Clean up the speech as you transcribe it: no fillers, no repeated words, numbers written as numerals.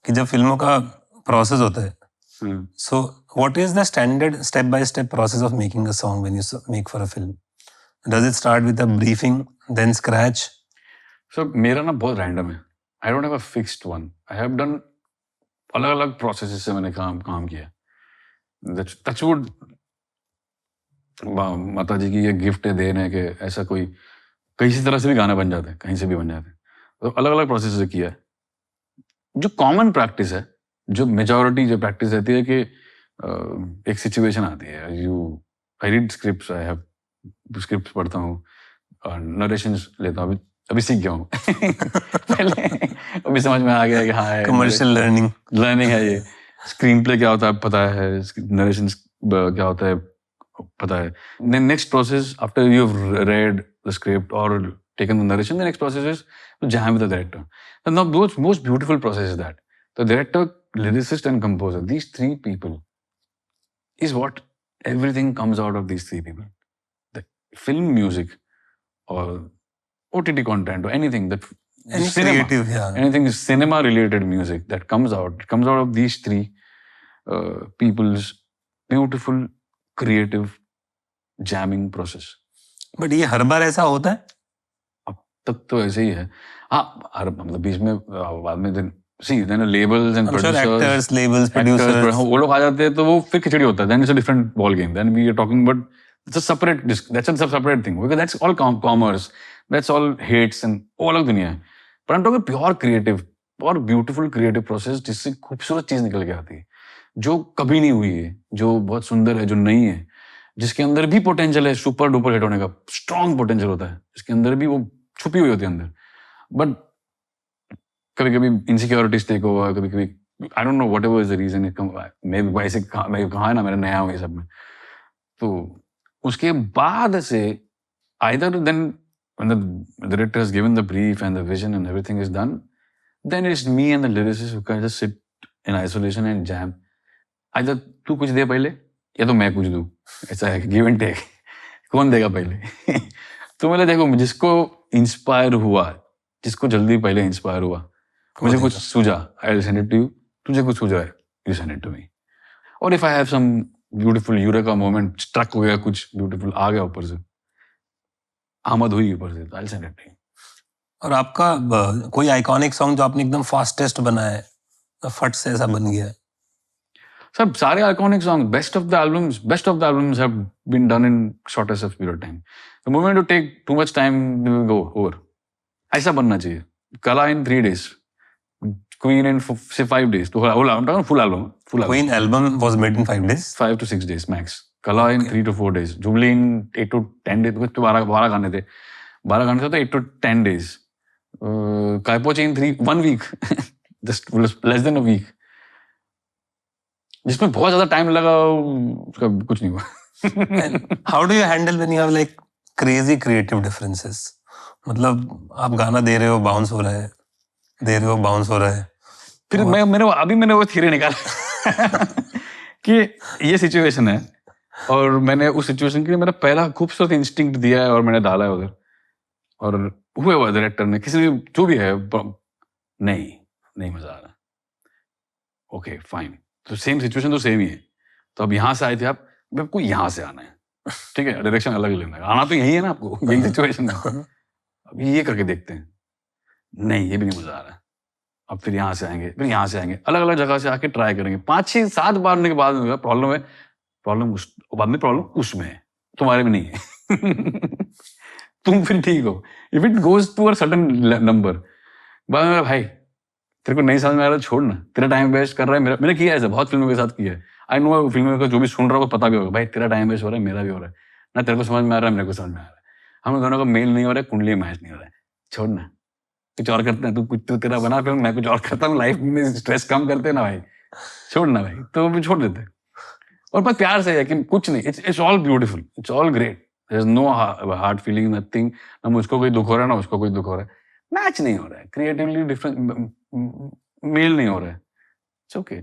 कि जब फिल्मों का प्रोसेस होता है, so what is the standard step-by-step process of making a song when you make for a film? Does it start with a briefing, then scratch? So मेरा ना बहुत रैंडम है. I don't have a fixed one. I have done अलग-अलग processes से मैंने काम किया. Touchwood माता जी की ये गिफ्ट है, देन है कि ऐसा कोई किसी तरह से भी गाना बन जाते हैं, कहीं से भी बन जाते हैं. तो अलग-अलग प्रोसेस से किया है. जो कॉमन प्रैक्टिस है, जो मेजॉरिटी जो प्रैक्टिस रहती है कि एक सिचुएशन आती है, I read scripts, I have scripts पढ़ता हूँ और नरेशंस लेता हूँ. अभी सीख गया हूँ. पहले अभी समझ में आ गया कि हाँ, कमर्शियल लर्निंग है ये. स्क्रीन प्ले क्या होता है पता है, नरेशंस क्या होता है पता है. Then next process after you've read the script or taken the narration, the next process is to jam with the director. And now those most beautiful process is that the director, lyricist and composer, these three people is what everything comes out of these three people. The film music or OTT content or anything that any cinema, creative, yeah, anything is cinema related music that comes out of these three people's beautiful creative jamming process. But ये हर बार ऐसा होता है? अब तक तो ऐसे ही है. हाँ, हर मतलब बीच में बाद में then labels and producers, actors, labels, producers, वो लोग आ जाते हैं तो वो फिर खिचड़ी होता है. Then it's a different ball game. Then we are talking about it's a separate that's a separate thing because that's all commerce, that's all hates and वो अलग दुनिया है. But I'm talking pure creative और beautiful creative process जिससे खूबसूरत चीज निकल के आती है, जो कभी नहीं हुई है, जो बहुत सुंदर है, जो नहीं है, जिसके अंदर भी पोटेंशियल है सुपर डुपर हिट होने का, स्ट्रॉन्ग पोटेंशियल होता है, जिसके अंदर भी वो छुपी हुई होती है अंदर. बट कभी कभी इनसिक्योरिटीज टेक ओवर, कभी कभी I don't know whatever is the reason. मैं वैसे मैं कहा है ना, मैंने नया हूँ ये सब में. तो उसके बाद से either then when the director has given the brief and the vision and everything is done, then it's me and the lyricist who can just sit in isolation and jam. Either तू कुछ दे पहले या तो मैं कुछ दूं. ऐसा है, गिव एंड टेक. कौन देगा पहले? तो मैंने देखो, जिसको इंस्पायर हुआ, जिसको जल्दी पहले इंस्पायर हुआ, मुझे कुछ सूझा, I will send it to you. तुझे कुछ सूझा है, you send it to me. और if I have some beautiful eureka moment, struck हो गया, कुछ ब्यूटीफुल आ गया ऊपर से, आमद हुई ऊपर से, I will send it to you. और आपका कोई आइकॉनिक सॉन्ग जो आपने एकदम फास्टेस्ट बनाया है, फट से ऐसा बन गया है? सब सारे iconic song, best of the albums have been done in shortest of period time. The moment you take too much time will go over. ऐसा बनना चाहिए. Qala in 3 days, Queen in 5 days. तो full album. Queen album was made in 5 days, 5 to 6 days max. Qala in 3 to 4 days. Jubilee in 8 to 10 days. कुछ तो 12 गाने थे. 12 गाने थे तो 8 to 10 days. Kai Po Che in 1 week. Just less than a week. जिसमें बहुत ज्यादा टाइम लगा, उसका कुछ नहीं हुआ. How do you handle when you have like crazy creative differences? मतलब आप गाना दे रहे हो, बाउंस हो रहा है, दे रहे हो, बाउंस हो रहा है. फिर मैंने वो थ्योरी निकाला कि ये सिचुएशन है और मैंने उस सिचुएशन के लिए मेरा पहला खूबसूरत इंस्टिंक्ट दिया है और मैंने डाला है उधर. और हुए हुआ डायरेक्टर ने, किसी ने, जो भी है, नहीं मजा आ रहा. ओके फाइन, तो सेम सिचुएशन तो सेम ही है. तो अब यहाँ से आए थे आपको यहाँ से आना है, ठीक है, डायरेक्शन अलग लेना है. आना तो यही है ना आपको, यही सिचुएशन है. अब ये करके देखते हैं. नहीं, ये भी नहीं मजा आ रहा है. अब फिर यहाँ से आएंगे, फिर यहाँ से आएंगे, अलग अलग जगह से आके ट्राई करेंगे. 5, 6, 7 बार होने के बाद प्रॉब्लम उसमें है, तुम्हारे में नहीं है. तुम फिर ठीक हो. If it goes to a certain number, भाई तेरे को नहीं समझ में आ रहा, छोड़ ना, तेरा टाइम वेस्ट कर रहा है. मैंने किया है, बहुत फिल्मों के साथ किया है. आई नो फिल्मों का जो भी सुन रहा हो पता भी होगा, भाई तेरा टाइम वेस्ट हो रहा है, मेरा भी हो रहा है ना. तेरे को समझ में आ रहा है, मेरे को समझ में आ रहा है, हम दोनों का मेल नहीं हो रहा है, कुंडली मैच नहीं हो रहा है. छोड़ ना, कुछ और करते हैं. तू तेरा बना फिल्म, मैं कुछ और करता हूँ. लाइफ में स्ट्रेस कम करते हैं ना भाई, छोड़ ना भाई. तो भी छोड़ देते. और बस प्यार से है कि कुछ नहीं, it's all beautiful, it's all great. There is no hard feeling, nothing. ना मुझको कोई दुख हो रहा है, ना उसको कोई दुख हो रहा है. मैच नहीं हो रहा है, क्रिएटिवली डिफरेंट मेल नहीं हो रहा है. It's okay.